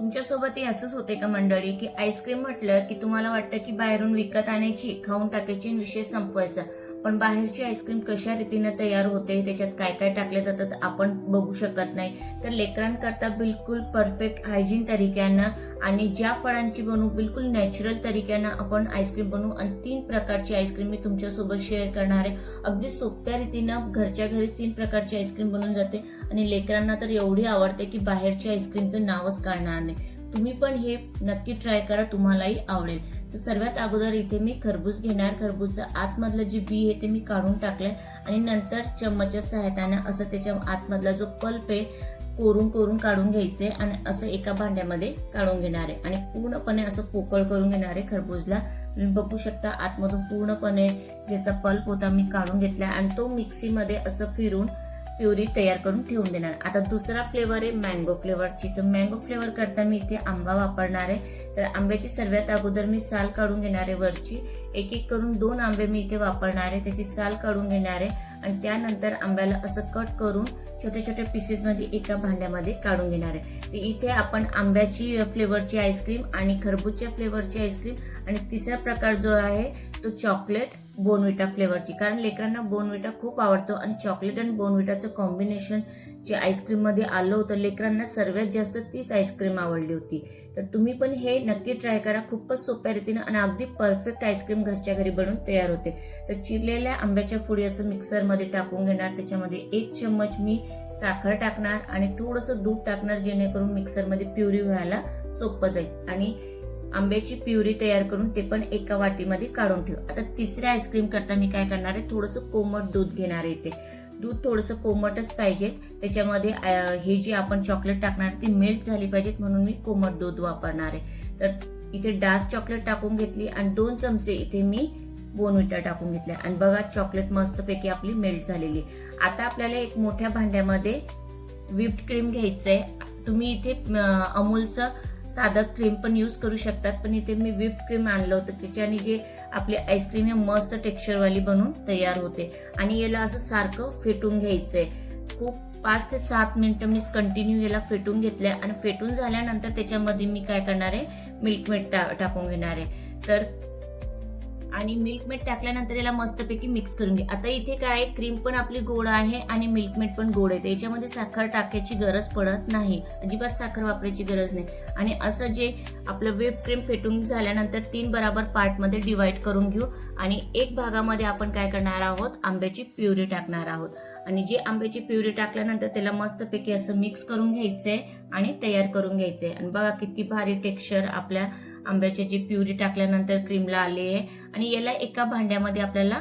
तुमच्यासोबतही असंच होते का मंडळी, की आईस्क्रीम म्हटलं की तुम्हाला वाटतं की बाहेरून विकत आणायची, खाऊन टाकायची आणि विषय संपवायचा. पण बाहेरची आईस्क्रीम कशा रीतीने तयार होते, त्याच्यात काय काय टाकले जातात आपण बघू शकत नाही. तर लेकरांकरता बिलकुल परफेक्ट हायजीन तरीक्यानं आणि ज्या फळांची बनवू बिलकुल नॅचरल तरीक्यानं आपण आईस्क्रीम बनवू आणि 3 प्रकारची आईस्क्रीम मी तुमच्यासोबत शेअर करणार आहे. अगदी सोप्या रीतीनं घरच्या घरीच 3 प्रकारची आईस्क्रीम बनवून जाते आणि लेकरांना तर एवढी आवडते की बाहेरच्या आईस्क्रीमचं नावच काढणार नाही. तुम्ही पण हे नक्की ट्राय करा, तुम्हालाही आवडेल. तर सर्वात अगोदर इथे मी खरबूज घेणार. खरबूजचं आतमधलं जे बी आहे ते मी काढून टाकलंय आणि नंतर चम्मचच्या सहाय्याने असं त्याच्या आतमधला जो पल्प आहे कोरून कोरून काढून घ्यायचे आणि असं एका भांड्यामध्ये काढून घेणार आहे आणि पूर्णपणे असं पोकळ करून घेणार आहे. खरबूजला तुम्ही बघू शकता आतमधून पूर्णपणे ज्याचा पल्प होता मी काढून घेतला आणि तो मिक्सीमध्ये असं फिरून प्युरी तयार करून ठेवून देणार. आता दुसरा फ्लेवर आहे मँगो फ्लेवरची. तर मँगो फ्लेवर करता मी इथे आंबा वापरणार आहे. तर आंब्याची सर्वात अगोदर मी साल काढून घेणार आहे वरची. एक एक करून 2 आंबे मी इथे वापरणार आहे. त्याची साल काढून घेणार आहे आणि त्यानंतर आंब्याला असं कट करून छोट्या छोट्या पीसेस मध्ये एका भांड्यामध्ये काढून घेणार आहे. तर इथे आपण आंब्याची फ्लेवरची आईस्क्रीम आणि खरबूजच्या फ्लेवरची आईस्क्रीम आणि तिसरा प्रकार जो आहे तो चॉकलेट बोर्नव्हिटा फ्लेवरची, कारण लेकरांना बोर्नव्हिटा खूप आवडतो आणि चॉकलेट आणि बोर्नव्हिटाचं कॉम्बिनेशन जे आईस्क्रीम मध्ये आलं होतं लेकरांना सर्वात जास्त तीच आईस्क्रीम आवडली होती. तर तुम्ही पण हे नक्की ट्राय करा. खूपच सोप्या रीतीने आणि अगदी परफेक्ट आईस्क्रीम घरच्या घरी बनवून तयार होते. तर चिरलेल्या आंब्याच्या फोडी असं मिक्सरमध्ये टाकून घेणार. त्याच्यामध्ये 1 चम्मच मी साखर टाकणार आणि थोडंसं दूध टाकणार जेणेकरून मिक्सरमध्ये प्युरी व्हायला सोपं जाईल आणि आंब्याची प्युरी तयार करून ते पण एका वाटीमध्ये काढून ठेव. आता तिसऱ्या आईस्क्रीम करता मी काय करणार आहे, थोडंसं कोमट दूध घेणार आहे. इथे दूध थोडंसं कोमटच पाहिजे. त्याच्यामध्ये हे जे आपण चॉकलेट टाकणार ती मेल्ट झाली पाहिजेत म्हणून मी कोमट दूध वापरणार आहे. तर इथे डार्क चॉकलेट टाकून घेतली आणि 2 चमचे इथे मी बोर्नव्हिटा टाकून घेतले आणि बघा चॉकलेट मस्तपैकी आपली मेल्ट झालेली. आता आपल्याला एक मोठ्या भांड्यामध्ये व्हिप्ड क्रीम घ्यायचंय. तुम्ही इथे अमूलचं साधं क्रीम पण यूज करू शकतात, पण इथे मी व्हिप्ड क्रीम आणलं होतं. त्याच्याने जे आपली आईस्क्रीम हे मस्त टेक्स्चरवाली बनून तयार होते आणि याला असं सारखं फेटून घ्यायचंय. खूप 5 ते 7 मिनिटं मी कंटिन्यू याला फेटून घेतलंय आणि फेटून झाल्यानंतर त्याच्यामध्ये मी काय करणार आहे मिल्क मेड टाकून घेणार आहे. तर आणि मिल्क मेड टाकल्यानंतर याला मस्तपैकी मिक्स करून घे. आता इथे काय क्रीम पण आपली गोड आहे आणि मिल्क मेड पण गोड आहे. याच्यामध्ये साखर टाकायची गरज पडत नाही, अजिबात साखर वापरायची गरज नाही. आणि असं जे आपलं व्हिप क्रीम फेटून झाल्यानंतर 3 बराबर पार्ट मध्ये डिवाइड करून घेऊ आणि एक भागामध्ये आपण काय करणार आहोत आंब्याची प्युरी टाकणार आहोत आणि जी आंब्याची प्युरी टाकल्यानंतर त्याला मस्तपैकी असं मिक्स करून घ्यायचंय आणि तयार करून घ्यायचंय. आणि बघा किती भारी टेक्स्चर आपल्या आंब्याची जी प्युरी टाकल्यानंतर क्रीमला आली आहे आणि याला एका भांड्यामध्ये आपल्याला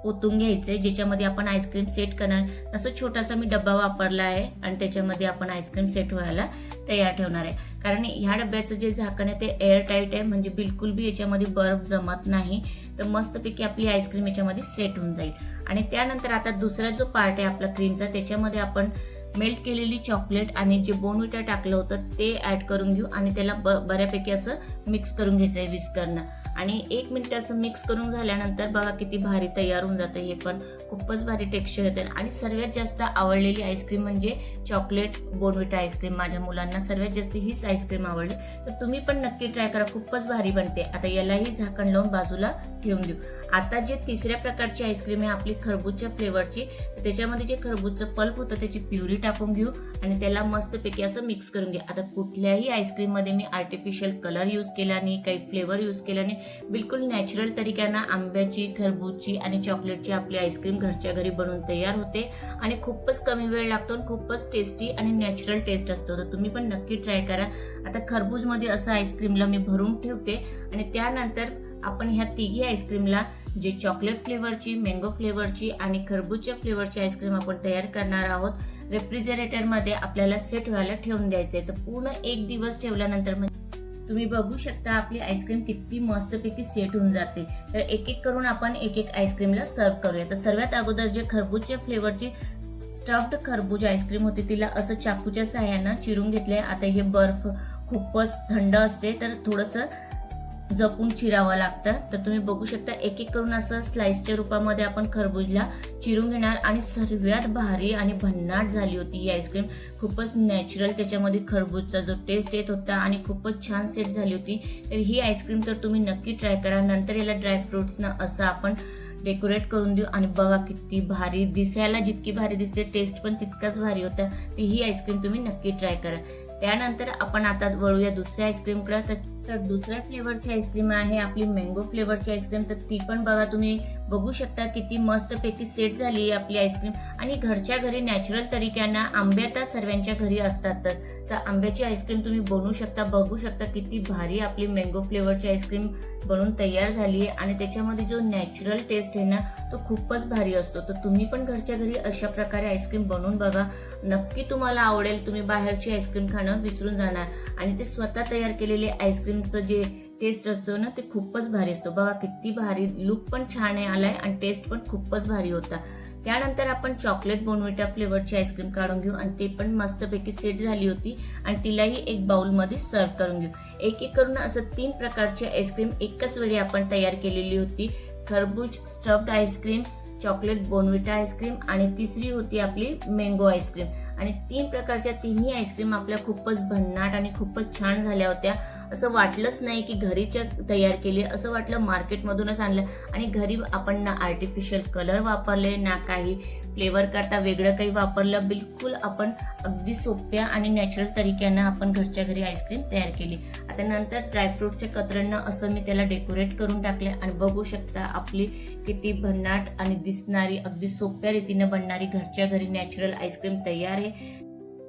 ओतून घ्यायचंय ज्याच्यामध्ये आपण आईस्क्रीम सेट करणार. असं छोटासा मी डब्बा वापरला आहे आणि त्याच्यामध्ये आपण आईस्क्रीम सेट व्हायला तयार ठेवणार आहे. कारण ह्या डब्याचं जे झाकण आहे ते एअर टाईट आहे, म्हणजे बिलकुल बी याच्यामध्ये बर्फ जमत नाही. तर मस्तपैकी आपली आईस्क्रीम याच्यामध्ये सेट होऊन जाईल. आणि त्यानंतर आता दुसरा जो पार्ट आहे आपला क्रीमचा त्याच्यामध्ये आपण मेल्ट केलेली चॉकलेट आणि जे बोर्नव्हिटा टाकलं होतं ते ऍड करून घेऊ आणि त्याला बऱ्यापैकी असं मिक्स करून घ्यायचंय विस्करनं. आणि 1 मिनिट असं मिक्स करून झाल्यानंतर बघा किती भारी तयार होऊन जातं. हे पण खूपच भारी टेक्स्चर येते आणि सर्वात जास्त आवडलेली आईस्क्रीम म्हणजे चॉकलेट बोर्नव्हिटा आईस्क्रीम. माझ्या मुलांना सर्वात जास्त हीच आईस्क्रीम आवडली. तर तुम्ही पण नक्की ट्राय करा, खूपच भारी बनते. आता यालाही झाकण लावून बाजूला ठेवून देऊ. आता जे तिसऱ्या प्रकारची आईस्क्रीम आहे आपली खरबूजच्या फ्लेवरची, त्याच्यामध्ये जे खरबूजचं पल्प होतं त्याची प्युरी टाकून घेऊ आणि त्याला मस्तपैकी असं मिक्स करून घ्या. आता कुठल्याही आईस्क्रीम मध्ये मी आर्टिफिशियल कलर यूज केला नाही, काही फ्लेवर यूज केला नाही. बिलकुल नॅचरल तरीक्यानं आंब्याची, खरबूजची आणि चॉकलेटची आपली आईस्क्रीम घरच्या घरी बनवून तयार होते आणि खूपच कमी वेळ लागतो आणि खूपच टेस्टी आणि नॅचरल टेस्ट असतो. तर तुम्ही पण नक्की ट्राय करा. आता खरबूज मध्ये असं आईस्क्रीमला मी भरून ठेवते आणि त्यानंतर आपण ह्या तिघी आईस्क्रीमला जे चॉकलेट फ्लेवरची, मँगो फ्लेवरची आणि खरबूजच्या फ्लेवरची आईस्क्रीम आपण तयार करणार आहोत. रेफ्रिजरेटर मध्ये आपल्याला सेट व्हायला ठेवून द्यायचंय. तर पूर्ण 1 दिवस ठेवल्यानंतर तुम्ही बघू शकता आपली आईस्क्रीम किती मस्तपैकी सेट होऊन जाते. तर एक एक करून आपण एक एक आईस्क्रीमला सर्व करूया. तर सर्वात अगोदर जे खरबूजच्या फ्लेवरची स्टफ्ड खरबूज आईस्क्रीम होती तिला असं चाकूच्या सहाय्यानं चिरून घेतलंय. आता हे बर्फ खूपच थंड असते तर थोडंसं जपून चिरावं लागतं. तर तुम्ही बघू शकता एक एक करून असं स्लाइसच्या रूपामध्ये आपण खरबूजला चिरून घेणार आणि सर्वात भारी आणि भन्नाट झाली होती ही आईस्क्रीम. खूपच नॅचरल त्याच्यामध्ये खरबूजचा जो टेस्ट येत होता आणि खूपच छान सेट झाली होती. तर ही आईस्क्रीम तर तुम्ही नक्की ट्राय करा. नंतर याला ड्रायफ्रुट्सनं असं आपण डेकोरेट करून देऊ आणि बघा किती भारी दिसायला, जितकी भारी दिसते टेस्ट पण तितकाच भारी होता. तर ही आईस्क्रीम तुम्ही नक्की ट्राय करा. त्यानंतर आपण आता वळूया दुसऱ्या आईस्क्रीमकडे. तर दुसऱ्या फ्लेवरची आईस्क्रीम आहे आपली मँगो फ्लेवरची आईस्क्रीम. तर ती पण बघा, तुम्ही बघू शकता किती मस्तपैकी सेट झाली आहे आपली आईस्क्रीम. आणि घरच्या घरी नॅचरल तरीक्यानं आंबे तर सर्वांच्या घरी असतातच. तर आंब्याची आईस्क्रीम तुम्ही बनवू शकता. बघू शकता किती भारी आपली मँगो फ्लेवरची आईस्क्रीम बनवून तयार झाली आहे. आणि त्याच्यामध्ये जो नॅचरल टेस्ट आहे ना तो खूपच भारी असतो. तर तुम्ही पण घरच्या घरी अशा प्रकारे आईस्क्रीम बनवून बघा, नक्की तुम्हाला आवडेल. तुम्ही बाहेरची आईस्क्रीम खाणं विसरून जाणार. आणि ते स्वतः तयार केलेले आईस्क्रीमचं जे टेस्ट असतो ना ते खूपच भारी असतो. बघा किती भारी, लुक पण छान आहे आलाय आणि टेस्ट पण खूपच भारी होता. त्यानंतर आपण चॉकलेट बोर्नव्हिटा फ्लेवरची आईस्क्रीम काढून घेऊ आणि ते पण मस्तपैकी सेट झाली होती. आणि तिलाही एक बाउलमध्ये सर्व करून घेऊ. एक एक करून असं 3 प्रकारची आईस्क्रीम एकाच वेळी आपण तयार केलेली होती. खरबूज stuffed ice cream, chocolate Bournvita ice cream आणि तिसरी होती आपली मँगो आईस्क्रीम. आणि 3 प्रकारच्या तिन्ही आईस्क्रीम आपल्या खूपच भन्नाट आणि खूपच छान झाल्या होत्या. असं वाटलंच नाही की घरीच्या तयार केली, असं वाटलं मार्केटमधूनच आणलं. आणि घरी आपण ना आर्टिफिशियल कलर वापरले ना काही फ्लेवर करता वेगळं काही वापरलं. बिलकुल आपण अगदी सोप्या आणि नॅचरल तरीक्यानं आपण घरच्या घरी आईस्क्रीम तयार केली. आता नंतर ड्रायफ्रूटच्या कतरांना असं मी त्याला डेकोरेट करून टाकले. आणि बघू शकता आपली किती भन्नाट आणि दिसणारी अगदी सोप्या रीतीने बनणारी घरच्या घरी नॅचरल आईस्क्रीम तयार आहे.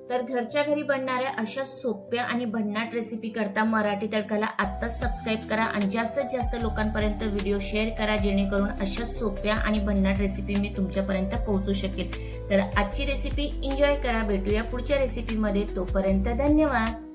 तर घरच्या घरी बनणाऱ्या अशा सोप्या आणि भन्नाट रेसिपी करता मराठी तडकाला आत्ताच सबस्क्राईब करा आणि जास्तीत जास्त लोकांपर्यंत व्हिडिओ शेअर करा, जेणेकरून अशा सोप्या आणि भन्नाट रेसिपी मी तुमच्यापर्यंत पोहोचू शकेल. तर आजची रेसिपी एन्जॉय करा. भेटूया पुढच्या रेसिपीमध्ये. तोपर्यंत धन्यवाद.